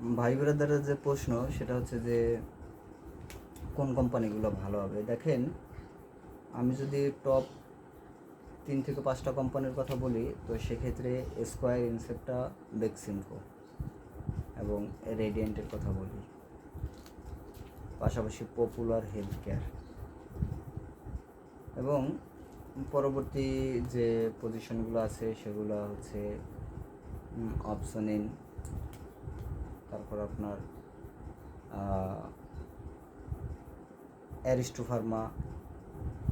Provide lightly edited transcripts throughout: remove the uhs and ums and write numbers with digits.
ভাই ব্রাদারের যে প্রশ্ন সেটা হচ্ছে যে কোন কোম্পানিগুলো ভালো হবে। দেখেন, আমি যদি টপ 3 থেকে 5টা কোম্পানির কথা বলি, তো সেক্ষেত্রে স্কোয়ার, ইনসেপ্টা, বেক্সিমকো এবং রেডিয়েন্টের কথা বলি, পাশাপাশি পপুলার হেলথ কেয়ার, এবং পরবর্তী যে পজিশনগুলো আছে সেগুলো হচ্ছে অপশনিন, তারপর আপনার অ্যারিস্টো ফার্মা,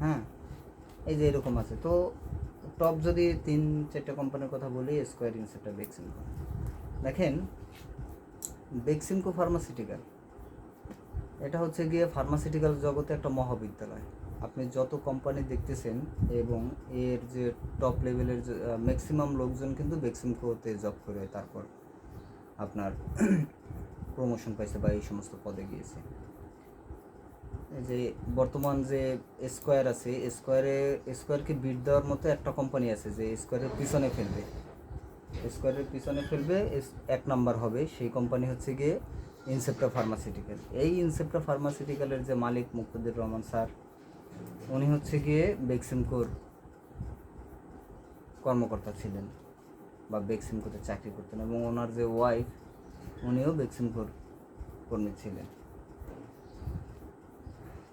হ্যাঁ, এই যে এরকম আছে। তো টপ যদি 3-4টা কোম্পানির কথা বলি, স্কোয়ার, ইনসেপ্টা, বেক্সিমকো। দেখেন, বেক্সিমকো ফার্মাসিউটিক্যাল, এটা হচ্ছে গিয়ে ফার্মাসিউটিক্যাল জগতে একটা মহাবিদ্যালয়। আপনি যত কোম্পানি দেখতেছেন এবং এর যে টপ লেভেলের ম্যাক্সিমাম লোকজন কিন্তু বেক্সিমকোতে জব করে তারপর আপনার প্রমোশন পাইছে বা এই সমস্ত পদে গিয়েছে। এই যে বর্তমান যে স্কোয়ার আছে, স্কোয়ারকে বিট দেওয়ার মতো একটা কোম্পানি আছে যে স্কোয়ারের পিছনে ফেলবে, স্কোয়ারের পিছনে ফেলবে, 1 নাম্বার হবে। সেই কোম্পানি হচ্ছে গিয়ে ইনসেপ্টা ফার্মাসিউটিক্যাল। এই ইনসেপ্টা ফার্মাসিউটিক্যালের যে মালিক মুক্তাদির রহমান স্যার, উনি হচ্ছে গিয়ে বেক্সিমকোর কর্মকর্তা ছিলেন বা বেক্সিমকোতে চাকরি করতেন, এবং ওনার যে ওয়াইফ, উনিও বেক্সিমকোর কর্মী ছিলেন।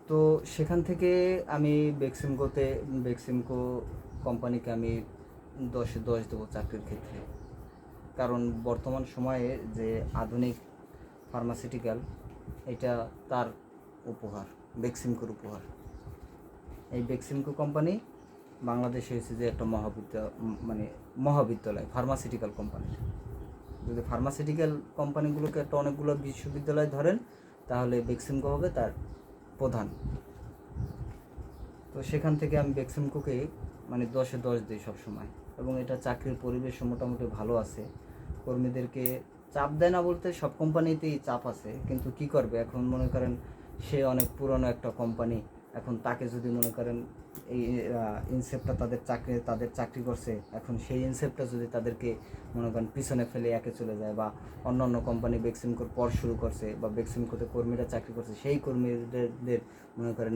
তো সেখান থেকে আমি বেক্সিমকো কোম্পানিকে আমি 10-এ 10 দেবো চাকরির ক্ষেত্রে। কারণ বর্তমান সময়ে যে আধুনিক ফার্মাসিউটিক্যাল, এটা তার উপহার, বেক্সিমকোর উপহার। এই বেক্সিমকো কোম্পানি বাংলাদেশে হয়েছে যে একটা মহাবিদ্যালয় ফার্মাসিউটিক্যাল কোম্পানির। যদি ফার্মাসিউটিক্যাল কোম্পানিগুলোকে একটা অনেকগুলো বিশ্ববিদ্যালয় ধরেন, তাহলে বেক্সিমকো হবে তার প্রধান। তো সেখান থেকে আমি বেক্সিমকোকে 10-এ 10 দিই সবসময়, এবং এটা চাকরির পরিবেশও মোটামুটি ভালো আছে। কর্মীদেরকে চাপ দেয় না বলতে, সব কোম্পানিতেই চাপ আছে, কিন্তু কি করবে, এখন মনে করেন সে অনেক পুরনো একটা কোম্পানি, এখন তাকে যদি মনে করেন এই ইনসেপ্টটা তাদের চাকরি করছে, এখন সেই ইনসেপ্টটা যদি তাদেরকে মনে করেন পিছনে ফেলে একে চলে যায়, বা অন্য অন্য কোম্পানি বেক্সিমকোর পর শুরু করছে বা বেক্সিমকোতে কর্মীরা চাকরি করছে, সেই কর্মীদের মনে করেন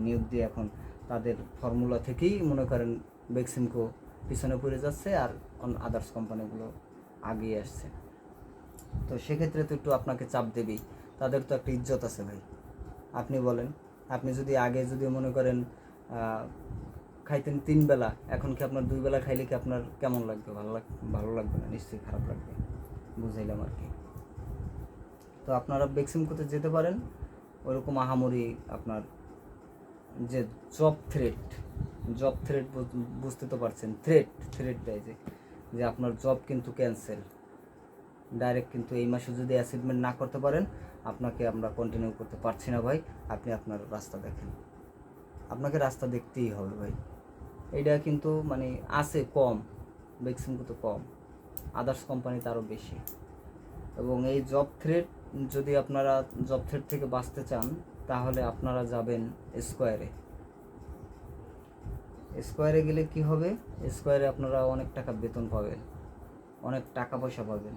নিয়োগ দিয়ে এখন তাদের ফর্মুলা থেকেই মনে করেন বেক্সিমকো পিছনে পড়ে যাচ্ছে আর আদার্স কোম্পানিগুলো আগিয়ে আসছে। তো সেক্ষেত্রে তো একটু আপনাকে চাপ দেবেই, তাদের তো একটা ইজ্জত আছে ভাই। আপনি বলেন, আপনি যদি আগে মনে করেন খাইতেন 3 বেলা, এখন কি আপনার 2 বেলা খাইলে কি আপনার কেমন লাগবে? ভালো লাগবে না, নিশ্চয়ই খারাপ লাগবে। বুঝাইলাম আর কি। তো আপনারা বেক্সিমকোতে যেতে পারেন। ওরকম আহামরি আপনার যে জব থ্রেট বুঝতে তো পারছেন, থ্রেটটাই যে আপনার জব কিন্তু ক্যান্সেল ডাইরেক্ট, কিন্তু এই মাসে যদি অ্যাচিভমেন্ট না করতে পারেন, আপনাকে আমরা কন্টিনিউ করতে পারছি না ভাই, আপনি আপনার রাস্তা দেখেন। আপনাকে রাস্তা দেখতেই হবে ভাই। এইটা কিন্তু আছে কম, বেক্সিমকোতে কম, আদার্স কোম্পানিতে আরও বেশি। এবং এই যদি আপনারা জব থ্রেট থেকে বাঁচতে চান, তাহলে আপনারা যাবেন স্কোয়ারে গেলে কি হবে, স্কোয়ারে আপনারা অনেক টাকা বেতন পাবেন, অনেক টাকা পয়সা পাবেন,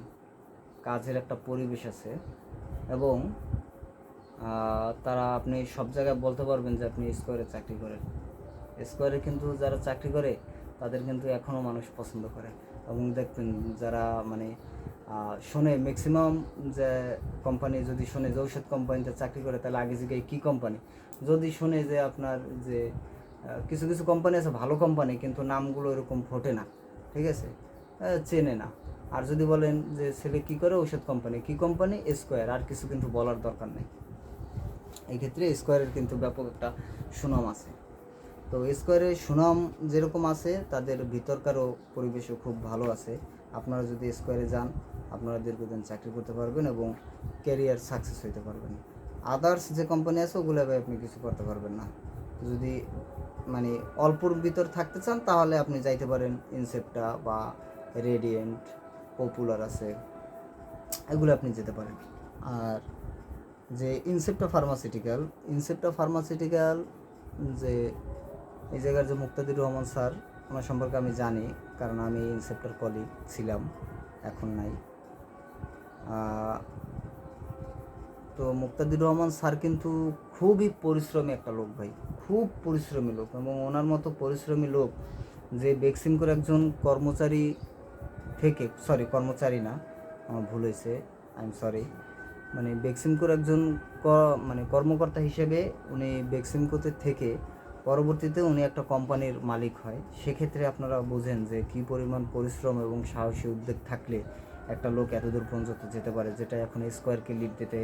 কাজের একটা পরিবেশ আছে, এবং তারা আপনি সব জায়গায় বলতে পারবেন যে আপনি স্কোয়ারে চাকরি করেন। স্কোয়ারে কিন্তু যারা চাকরি করে তাদের কিন্তু এখনও মানুষ পছন্দ করে, এবং দেখবেন যারা শোনে, ম্যাক্সিমাম যে কোম্পানি যদি শোনে যে ঔষধ কোম্পানিতে চাকরি করে, তাহলে আগে জিজ্ঞাসা কী কোম্পানি। যদি শোনে যে আপনার যে কিছু কিছু কোম্পানি আছে ভালো কোম্পানি, কিন্তু নামগুলো এরকম ফোটে না, ঠিক আছে, চেনে না। আর যদি বলেন যে ছেলে কী করে, ঔষধ কোম্পানি, কী কোম্পানি, স্কোয়ার, আর কিছু কিন্তু বলার দরকার নেই। এই ক্ষেত্রে স্কোয়ারের কিন্তু ব্যাপক একটা সুনাম আছে। তো স্কোয়ারের সুনাম যেরকম আছে, তাদের ভিতরকারও পরিবেশও খুব ভালো আছে। আপনারা যদি স্কোয়ারে যান, আপনারা দীর্ঘদিন চাকরি করতে পারবেন এবং ক্যারিয়ার সাকসেস হইতে পারবেন। আদার্স যে কোম্পানি আছে, ওগুলো আপনি কিছু করতে পারবেন না। যদি অল্পর ভিতর থাকতে চান, তাহলে আপনি যাইতে পারেন ইনসেপ্টা বা রেডিয়েন্ট, পপুলার আছে, এগুলো আপনি যেতে পারেন। আর যে ইনসেপ্টা ফার্মাসিউটিক্যাল যে এই জায়গার যে মুক্তাদির রহমান স্যার, ওনার সম্পর্কে আমি জানি, কারণ আমি ইনসেপ্টার কলিগ ছিলাম, এখন নাই। তো মুক্তাদির রহমান স্যার কিন্তু খুবই পরিশ্রমী একটা লোক ভাই, খুব পরিশ্রমী লোক, এবং ওনার মতো পরিশ্রমী লোক যে বেক্সিমকোর একজন কর্মচারী থেকে, কর্মচারী না, আমার ভুল হয়েছে, আই এম সরি, মানে বেক্সিমকোর একজন মানে কর্মকর্তা হিসেবে উনি বেক্সিমকোতে থেকে পরবর্তীতে উনি একটা কোম্পানির মালিক হয়। সেক্ষেত্রে আপনারা বুঝেন যে কী পরিমাণ পরিশ্রম এবং সাহসী উদ্যোগ থাকলে একটা লোক এতদূর পর্যন্ত যেতে পারে, যেটা এখন স্কোয়ারকে লিড দিতে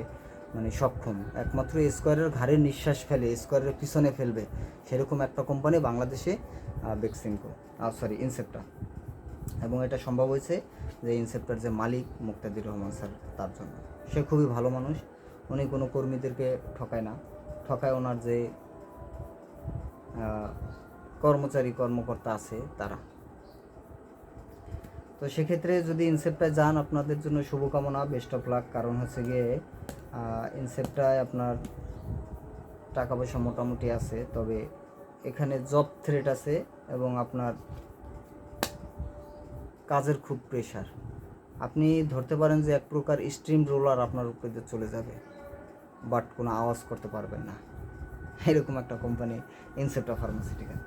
মানে সক্ষম। একমাত্র স্কোয়ারের ঘাড়ে নিঃশ্বাস ফেলে, স্কোয়ারের পিছনে ফেলবে, সেরকম একটা কোম্পানি বাংলাদেশে বেক্সিমকো, ইনসেপ্টা। এবং এটা সম্ভব হয়েছে যে ইনসেপ্টার যে মালিক মুক্তাদির রহমান স্যার, তার জন্য। সে খুবই ভালো মানুষ, উনি কোনো কর্মীদেরকে ঠকায় না, ঠকায় ওনার যে কর্মকর্তা আছে তারা। তো সেক্ষেত্রে যদি ইনসেপ্টায় যান, আপনাদের জন্য শুভকামনা, বেস্ট অফ লাক। কারণ হচ্ছে গিয়ে ইনসেপ্টায় আপনার টাকা পয়সা মোটামুটি আছে, তবে এখানে জব থ্রেট আছে এবং আপনার কাজের খুব প্রেশার। আপনি ধরতে পারেন যে এক প্রকার স্ট্রিম রোলার আপনার উপরে চলে যাবে, বাট কোনো আওয়াজ করতে পারবেন না, এরকম একটা কোম্পানি ইনসেপ্টা ফার্মাসিউটিক্যাল।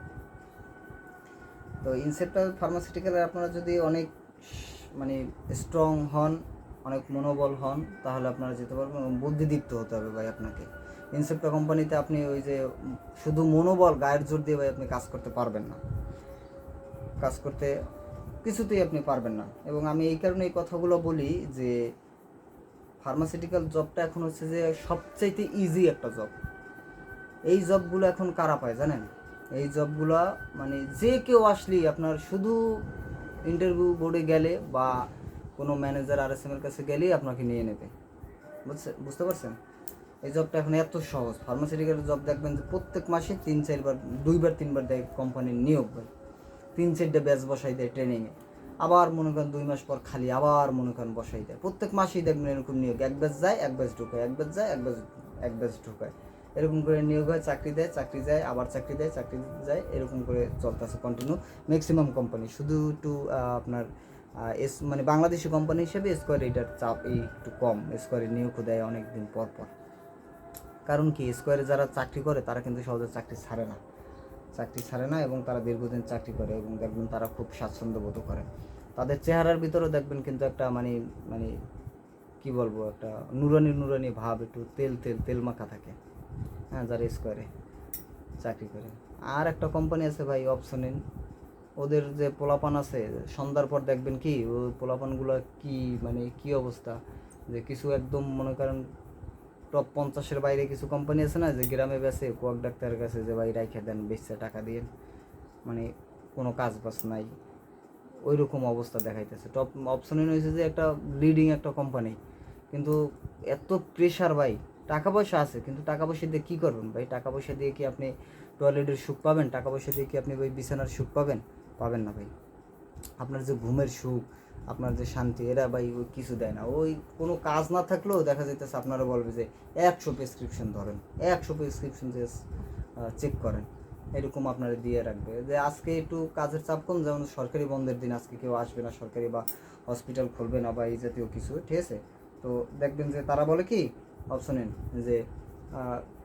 তো ইনসেপ্টা ফার্মাসিউটিক্যালের আপনারা যদি অনেক মানে স্ট্রং হন, অনেক মনোবল হন, তাহলে আপনারা যেতে পারবেন, এবং বুদ্ধিদীপ্ত হতে হবে ভাই আপনাকে। ইনসেপ্টা কোম্পানিতে আপনি ওই যে শুধু মনোবল, গায়ের জোর দিয়ে ভাই আপনি কাজ করতে পারবেন না, কাজ করতে কিছুতেই আপনি পারবেন না। এবং আমি এই কারণে এই কথাগুলো বলি যে ফার্মাসিউটিক্যাল জবটা এখন হচ্ছে যে সবচাইতে ইজি একটা জব। এই জবগুলো এখন কারা পায় জানেন? এই জবগুলো মানে যে কেউ আসলেই আপনার শুধু ইন্টারভিউ বোর্ডে গেলে বা কোনো ম্যানেজার RSM এর কাছে গেলেই আপনাকে নিয়ে নেবে, বুঝতে পারছেন? এই জবটা এখন এত সহজ। ফার্মাসিউটিক্যাল জব দেখবেন যে প্রত্যেক মাসে 3-4বার 2-3বার দেয় কোম্পানির নিয়োগ হয়, 3-4টা ব্যাচ বসাই দেয় ট্রেনিংয়ে, আবার মনে করেন 2 মাস পর খালি আবার মনে করেন বসাই দেয়। প্রত্যেক মাসেই দেখবেন এরকম নিয়োগ, এক ব্যাচ যায় এক ব্যাচ ঢুকায়, এক ব্যাচ যায় এক ব্যাচ ঢুকায়, এরকম করে নিয়োগ হয়, চাকরি দেয়, চাকরি যায়, আবার চাকরি দেয়, চাকরি যায়, এরকম করে চলতেছে কন্টিনিউ ম্যাক্সিমাম কোম্পানি। শুধু একটু আপনার মানে বাংলাদেশি কোম্পানি হিসেবে স্কোয়ার এটার চাপ একটু কম, স্কোয়ারে নিয়োগ দেয় অনেক দিন পর পর। কারণ কি, স্কোয়ারে যারা চাকরি করে তারা কিন্তু সহজে চাকরি ছাড়ে না, এবং তারা দীর্ঘদিন চাকরি করে, এবং দেখবেন তারা খুব স্বাচ্ছন্দ্য বোধ করে। তাদের চেহারার ভিতরেও দেখবেন কিন্তু একটা মানে মানে কি বলবো, একটা নুরানি ভাব, একটু তেল মাখা থাকে, হ্যাঁ, যারা স্কোয়ারে চাকরি করে। আর একটা কোম্পানি আছে ভাই, অপশনিন, ওদের যে পোলাপান আছে, সন্ধ্যার পর দেখবেন কি ওই পোলাপানগুলো কি মানে কি অবস্থা, যে কিছু একদম মনে করেন টপ 50-এর বাইরে কিছু কোম্পানি আছে না, যে গ্রামে বেসে কোয়াক ডাক্তারের কাছে যে ভাই রাইখা দেন, বেচছে টাকা দিয়ে, মানে কোনো কাজ বাজ নাই, ওই রকম অবস্থা দেখাইতেছে। টপ অপশনিন হয়েছে যে একটা লিডিং একটা কোম্পানি, কিন্তু এত প্রেশার ভাই। টাকা পয়সা আছে, কিন্তু টাকা পয়সা দিয়ে কী করবেন ভাই? টাকা পয়সা দিয়ে কি আপনি টয়লেটের সুখ পাবেন? টাকা পয়সা দিয়ে কি আপনি ভাই বিছানার সুখ পাবেন না ভাই। আপনার যে ঘুমের সুখ, আপনার যে শান্তি, এরা ভাই ওই কিছু দেয় না। ওই কোনো কাজ না থাকলেও দেখা যাইতেছে আপনারা বলবে যে 100 প্রেসক্রিপশন ধরেন, 100 প্রেসক্রিপশন যে চেক করেন, এরকম আপনারা দিয়ে রাখবে যে আজকে একটু কাজের চাপ কম, যেমন সরকারি বন্ধের দিন, আজকে কেউ আসবে না, সরকারি বা হসপিটাল খুলবে না বা এই জাতীয় কিছু, ঠিক আছে? তো দেখবেন যে তারা বলে কি অপশনেন যে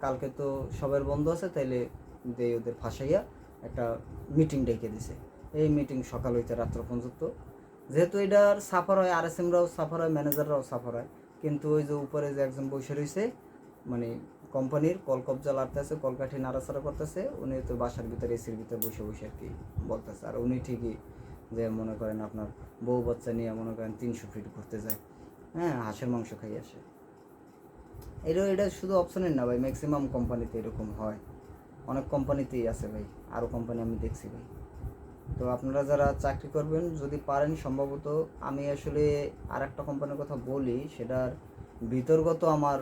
কালকে তো সবার বন্ধ আছে, তাইলে দিয়ে ওদের ফাঁসাইয়া একটা মিটিং ডেকে দিছে। এই মিটিং সকাল হইতে রাত্র পর্যন্ত, যেহেতু এটার সাফার হয়, RSMরাও সাফার হয়, ম্যানেজাররাও সাফার হয়, কিন্তু ওই যে উপরে যে একজন বসে রয়েছে, মানে কোম্পানির কলকবজা লাগতেছে, কলকাঠি নাড়াচাড়া করতেছে, উনি তো বাসার ভিতরে এসির ভিতরে বসে আর কি বলতেছে। আর উনি ঠিকই যে মনে করেন আপনার বউ বাচ্চা নিয়ে মনে করেন 300 ফিট ঘুরতে যায়, হ্যাঁ, হাঁসের মাংস খাই আসে। এটা শুধু অপশনের না ভাই, ম্যাক্সিমাম কোম্পানিতে এরকম হয়, অনেক কোম্পানিতেই আছে ভাই, আরও কোম্পানি আমি দেখছি ভাই। তো আপনারা যারা চাকরি করবেন যদি পারেন, সম্ভবত আমি আসলে আর একটা কোম্পানির কথা বলি, সেটার বিতর্গত আমার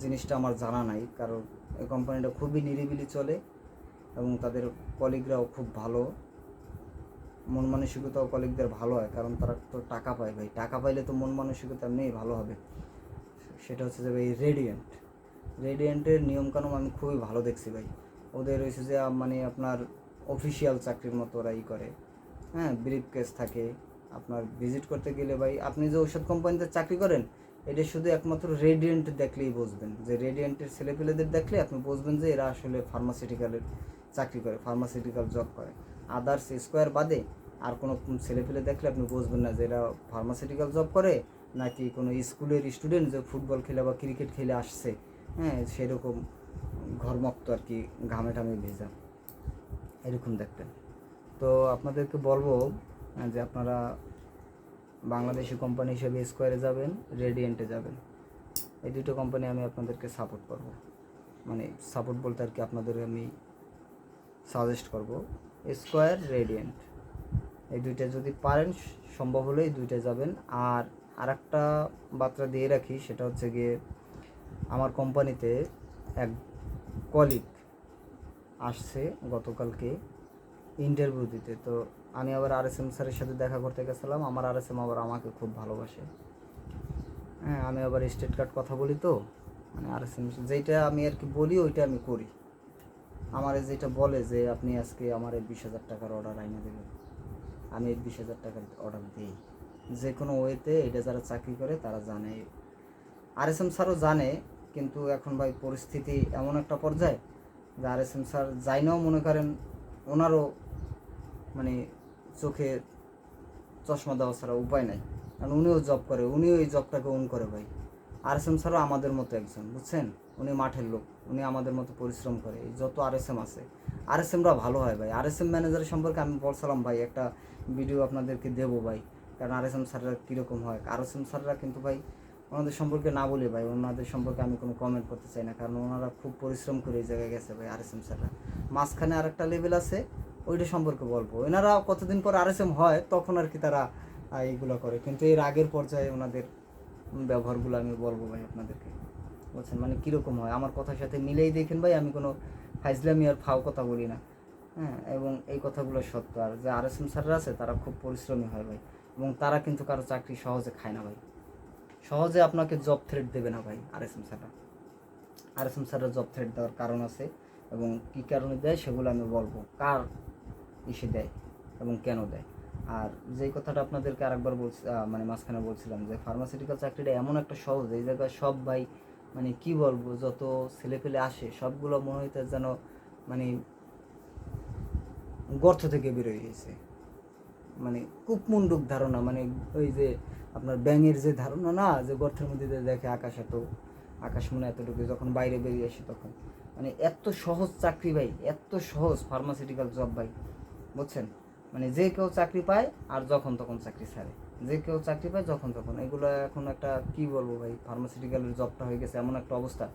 জিনিসটা আমার জানা নাই, কারণ এই কোম্পানিটা খুবই নিরিবিলি চলে এবং তাদের কলিগরাও খুব ভালো, মন মানসিকতাও কলিগদের ভালো হয়, কারণ তারা তো টাকা পায় ভাই, টাকা পাইলে তো মন মানসিকতা এমনিই ভালো হবে। সেটা হচ্ছে যে ভাই রেডিয়েন্টের নিয়মকানুন আমি খুবই ভালো দেখছি ভাই। ওদের হয়েছে যে মানে আপনার অফিসিয়াল চাকরির মতো ওরাই করে, হ্যাঁ, ব্রিফ কেস থাকে। আপনার ভিজিট করতে গেলে ভাই, আপনি যে ঔষধ কোম্পানিতে চাকরি করেন, এটা শুধু একমাত্র রেডিয়েন্ট দেখলেই বুঝবেন, যে রেডিয়েন্টের ছেলেপেলেদের দেখলে আপনি বুঝবেন যে এরা আসলে ফার্মাসিউটিক্যালের চাকরি করে, ফার্মাসিউটিক্যাল জব করে। আদার্স স্কোয়ার বাদে আর কোনো ছেলেপেলে দেখলে আপনি বুঝবেন না যে এরা ফার্মাসিউটিক্যাল জব করে নাকি কোনো স্কুলের স্টুডেন্ট যে ফুটবল খেলে বা ক্রিকেট খেলে আসছে, হ্যাঁ সেরকম ঘরমক্ত আর কি, ঘামে টামে ভেজা, এরকম দেখতেন। তো আপনাদেরকে বলবো যে আপনারা বাংলাদেশি কোম্পানি হিসেবে স্কোয়ারে যাবেন, রেডিয়েন্টে যাবেন। এই দুটো কোম্পানি আমি আপনাদেরকে সাপোর্ট করব, মানে সাপোর্ট বলতে আর কি আপনাদের আমি সাজেস্ট করব, স্কোয়ার, রেডিয়েন্ট, এই দুইটা যদি পারেন সম্ভব হলে এই দুইটা যাবেন। আর আরেকটা বার্তা দিয়ে রাখি, সেটা হচ্ছে গিয়ে আমার কোম্পানিতে এক কলিগ আসছে গতকালকে ইন্টারভিউ দিতে। তো আমি আবার RSM স্যারের সাথে দেখা করতে গেছিলাম। আমার RSM আবার আমাকে খুব ভালোবাসে, হ্যাঁ আমি আবার স্টেট কার্ড কথা বলি, তো মানে RSM যেইটা আমি আর কি বলি ওইটা আমি করি। আমার যেটা বলে যে আপনি আজকে আমার 20,000 টাকার অর্ডার আইনে দেবেন, আমি 20,000 টাকার অর্ডার দিই যে কোনো ওয়েতে। এটা যারা চাকরি করে তারা জানে, RSM স্যারও জানে, কিন্তু এখন ভাই পরিস্থিতি এমন একটা পর্যায়ে যে RSM স্যার যাই নাও মনে করেন ওনারও মানে চোখে চশমা দেওয়া ছাড়া উপায় নাই, কারণ উনিও জব করে, উনিও এই জবটাকে ওন করে ভাই। RSM স্যারও আমাদের মতো একজন, বুঝছেন, উনি মাঠের লোক, উনি আমাদের মতো পরিশ্রম করে। এই যত RSM আছে, RSMরা ভালো হয় ভাই। RSM ম্যানেজারের সম্পর্কে আমি বলছিলাম ভাই, একটা ভিডিও আপনাদেরকে দেবো ভাই, কারণ RSM স্যাররা কীরকম হয়। RSM স্যাররা কিন্তু ভাই ওনাদের সম্পর্কে না বলে ভাই, ওনাদের সম্পর্কে আমি কোনো কমেন্ট করতে চাই না, কারণ ওনারা খুব পরিশ্রম করে এই জায়গায় গেছে ভাই। RSM স্যাররা মাঝখানে আরেকটা লেভেল আছে, ওইটা সম্পর্কে বলবো। এনারা কতদিন পর RSM হয় তখন আর কি তারা এইগুলো করে, কিন্তু এর আগের পর্যায়ে ওনাদের ব্যবহারগুলো আমি বলবো ভাই আপনাদেরকে, বলছেন মানে কীরকম হয়। আমার কথার সাথে মিলেই দেখেন ভাই, আমি কোনো ফাইজলামি আর ফাও কথা বলি না, হ্যাঁ, এবং এই কথাগুলো সত্য। আর যে RSM স্যাররা আছে তারা খুব পরিশ্রমী হয় ভাই, এবং তারা কিন্তু কারো চাকরি সহজে খায় না ভাই, সহজে আপনাকে জব থ্রেট দেবে না ভাই RSM স্যাররা। RSM স্যাররা জব থ্রেট দেওয়ার কারণ আছে, এবং কী কারণে দেয় সেগুলো আমি বলবো, কার ইসে দেয় এবং কেন দেয়। আর যেই কথাটা আপনাদেরকে আরেকবার বলছি, মানে মাঝখানে বলছিলাম যে ফার্মাসিউটিক্যাল চাকরিটা এমন একটা সহজ, এই জায়গায় সব ভাই মানে কি বলবো, যত ছেলেপেলে আসে সবগুলো মনে হইতে যেন মানে গর্ত থেকে বেরোয় গেছে, মানে কূপমণ্ডুক ধারণা, মানে ওই যে আপনার ব্যাঙের যে ধারণা না, যে গর্তের মধ্যে দেখে আকাশ মনে এতটুকু, যখন বাইরে বেরিয়ে আসে তখন মানে এত সহজ চাকরি ভাই, এত সহজ ফার্মাসিউটিক্যাল জব ভাই, বুঝছেন, মানে যে কেউ চাকরি পায় আর যখন তখন চাকরি ছাড়ে, যে কেউ চাকরি পায় যখন তখন। এগুলো এখন একটা কি বলবো ভাই, ফার্মাসিউটিক্যালের জবটা হয়ে গেছে এমন একটা অবস্থা,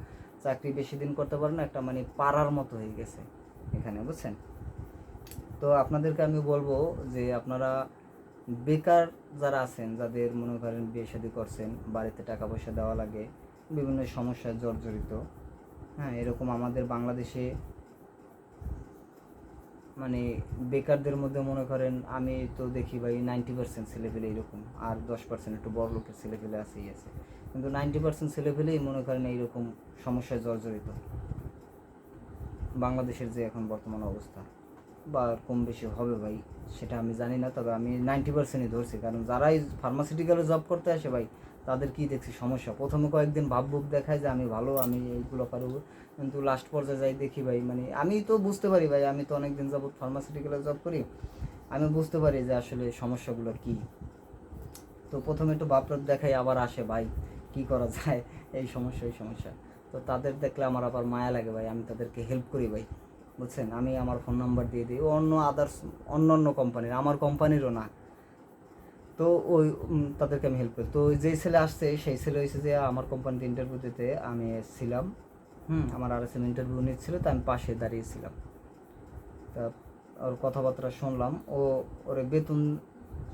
চাকরি বেশি দিন করতে পারে না, একটা মানে পাড়ার মতো হয়ে গেছে এখানে, বুঝছেন। তো আপনাদেরকে আমি বলবো যে আপনারা বেকার যারা আছেন, যাদের মনে করেন বিয়ে শাদী করছেন, বাড়িতে টাকা পয়সা দেওয়া লাগে, বিভিন্ন সমস্যায় জর্জরিত, হ্যাঁ এরকম আমাদের বাংলাদেশে মানে বেকারদের মধ্যে মনে করেন আমি তো দেখি ভাই 90% ছেলেপেলে এরকম, আর 10% একটু বড় লোকের ছেলেপেলে আছেই আছে, কিন্তু 90% ছেলেপেলেই মনে করেন এইরকম সমস্যায় জর্জরিত। বাংলাদেশের যে এখন বর্তমান অবস্থা, বা কম বেশি হবে ভাই সেটা আমি জানি না, তবে আমি 90%ই ধরছি, কারণ যারাই ফার্মাসিউটিক্যালে জব করতে আসে ভাই তাদের কি দেখছি সমস্যা। প্রথমে কয়েকদিন ভাবভুক দেখায় যে আমি ভালো, আমি এইগুলো পারবো, কিন্তু লাস্ট পর্যায়ে যাই দেখি ভাই, মানে আমি তো বুঝতে পারি ভাই, আমি তো অনেক দিন যাবত ফার্মাসিউটিক্যালে জব করি, আমি বুঝতে পারি যে আসলে সমস্যাগুলো কী। তো প্রথমে একটু ভাবটাপ দেখাই, আবার আসে ভাই কী করা যায়, এই সমস্যা এই সমস্যা। তো তাদের দেখলে আমার আবার মায়া লাগে ভাই, আমি তাদেরকে হেল্প করি ভাই, বুঝছেন। আমি আমার ফোন নাম্বার দিয়ে দিই, অন্য আদার্স অন্য কোম্পানির, আমার কোম্পানিরও না, তো ওই তাদেরকে আমি হেল্প করি। তো যেই ছেলে আসছে সেই ছেলে হয়েছে যে আমার কোম্পানিতে ইন্টারভিউ দিতে আমি এসেছিলাম, আমার RSM ইন্টারভিউ নিচ্ছিল, তো আমি পাশে দাঁড়িয়েছিলাম। তা ওর কথাবার্তা শুনলাম, ওর বেতন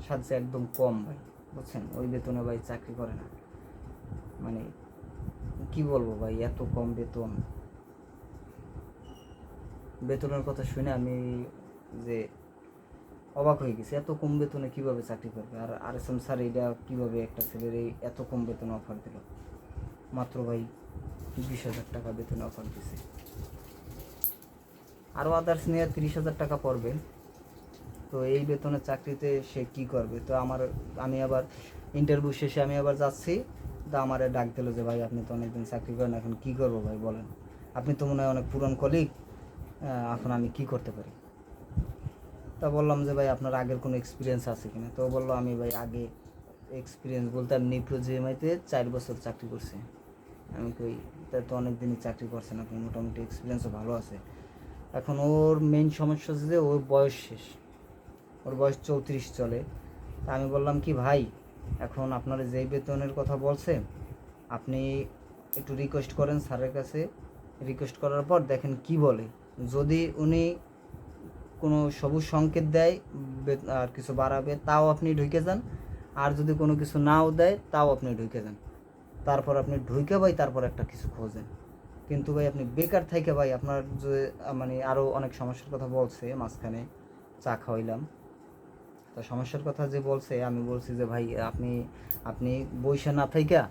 সাথে একদম কম ভাই, বুঝছেন, ওই বেতনে ভাই চাকরি করে না, মানে কি বলবো ভাই, এত কম বেতন। বেতনের কথা শুনে আমি যে অবাক হয়ে গেছি, এত কম বেতনে কীভাবে চাকরি করবে। আর RSM স্যার এইটা কীভাবে একটা ছেলের এই এত কম বেতনে অফার দিল, মাত্র ভাই 20,000 টাকা বেতনে অফার দিছে, আরও আদার্স নিয়ে 30,000 টাকা পড়বে। তো এই বেতনের চাকরিতে সে কি করবে। তো আমি আবার ইন্টারভিউ শেষে আমি আবার যাচ্ছি তা আমারে ডাক দিল যে ভাই আপনি তো অনেকদিন চাকরি করেন, এখন কী করবো ভাই বলেন, আপনি তো মনে হয় অনেক পুরান কলিগ, এখন আমি কি করতে পারি। তা বললাম যে ভাই আপনার আগের কোনো এক্সপিরিয়েন্স আছে কিনা। তো বললো আমি ভাই আগে এক্সপিরিয়েন্স বলতে আমি নিপ্রো জিএমআইতে 4 বছর চাকরি করছি। আমি কই তা তো অনেক দিনই চাকরি করছেন আপনি, মোটামুটি এক্সপিরিয়েন্সও ভালো আছে। এখন ওর মেইন সমস্যা হচ্ছে যে ওর বয়স শেষ, ওর বয়স 34 চলে। তা আমি বললাম কি ভাই, এখন আপনার যেই বেতনের কথা বলছে আপনি একটু রিকোয়েস্ট করেন স্যারের কাছে, রিকোয়েস্ট করার পর দেখেন কি বলে। যদি উনি কোনো সবুজ সংকেত দেয় আর কিছু বাড়াবে তাও আপনি ঢুকে যান, আর যদি কোনো কিছু নাও দেয় তাও আপনি ঢুকে যান। তারপর আপনি ঢুকে ভাই তারপর একটা কিছু খোঁজেন। কিন্তু ভাই আপনি বেকার থেকে ভাই আপনার যে মানে আরও অনেক সমস্যার কথা বলছে মাঝখানে, চা খাওয়াইলাম। তো সমস্যার কথা যে বলছে আমি বলছি যে ভাই আপনি আপনি বইসা না থাইকা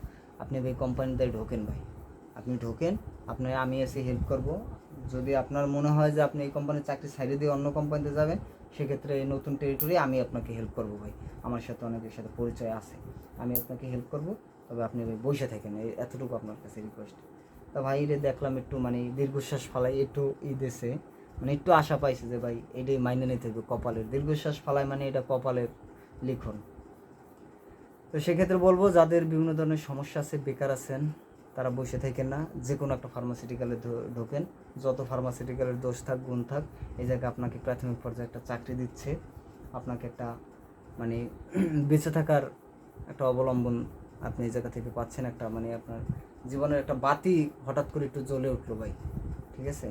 আপনি ভাই কোম্পানিতে ঢোকেন ভাই, আপনি ঢোকেন, আপনি আমি এসে হেল্প করব। যদি আপনার মনে হয় যে আপনি এই কোম্পানির চাকরি ছাড়িয়ে দিয়ে অন্য কোম্পানিতে যাবেন, সেক্ষেত্রে এই নতুন টেরিটরি আমি আপনাকে হেল্প করব ভাই, আমার সাথে অনেকের সাথে পরিচয় আছে, আমি আপনাকে হেল্প করব। তবে আপনি ভাই বসে থাকেন, এতটুকু আপনার কাছে রিকোয়েস্ট। তা ভাই রে দেখলাম একটু মানে দীর্ঘশ্বাস ফালাই একটু দেশে মানে একটু আশা পাইছে যে ভাই এটাই মাইনে নিতে হবে, কপালের দীর্ঘশ্বাস ফালায় মানে এটা কপালের লিখন। তো সেক্ষেত্রে বলবো যাদের বিভিন্ন ধরনের সমস্যা আছে, বেকার আছেন, তারা বসে থাকেন না, যে কোনো একটা ফার্মাসিউটিক্যালে ঢোকেন। যত ফার্মাসিউটিক্যালের দোষ থাক গুণ থাক, এই জায়গায় আপনাকে প্রাথমিক পর্যায়ে একটা চাকরি দিচ্ছে, আপনাকে একটা মানে বেঁচে থাকার একটা অবলম্বন আপনি এই জায়গা থেকে পাচ্ছেন, একটা মানে আপনার জীবনের একটা বাতি হঠাৎ করে একটু জ্বলে উঠলো ভাই। ঠিক আছে,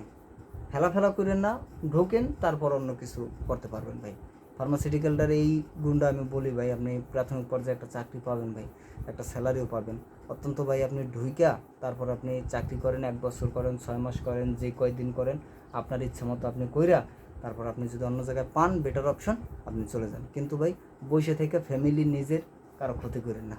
হেলাফেলা করেন না, ঢোকেন, তারপর অন্য কিছু করতে পারবেন ভাই। ফার্মাসিউটিক্যালটার এই গুণটা আমি বলি ভাই, আপনি প্রাথমিক পর্যায়ে একটা চাকরি পাবেন ভাই, একটা স্যালারিও পাবেন। অত্যন্ত ভাই আপনি ঢুইকা তারপর আপনি চাকরি করেন, 1 বছর করেন, 6 মাস করেন, যে কয়দিন করেন আপনার ইচ্ছা মতো আপনি কইরা, তারপর আপনি যদি অন্য জায়গায় পান বেটার অপশন, আপনি চলে যান। কিন্তু ভাই বসে থেকে ফ্যামিলি নিজের কারো ক্ষতি করেন না।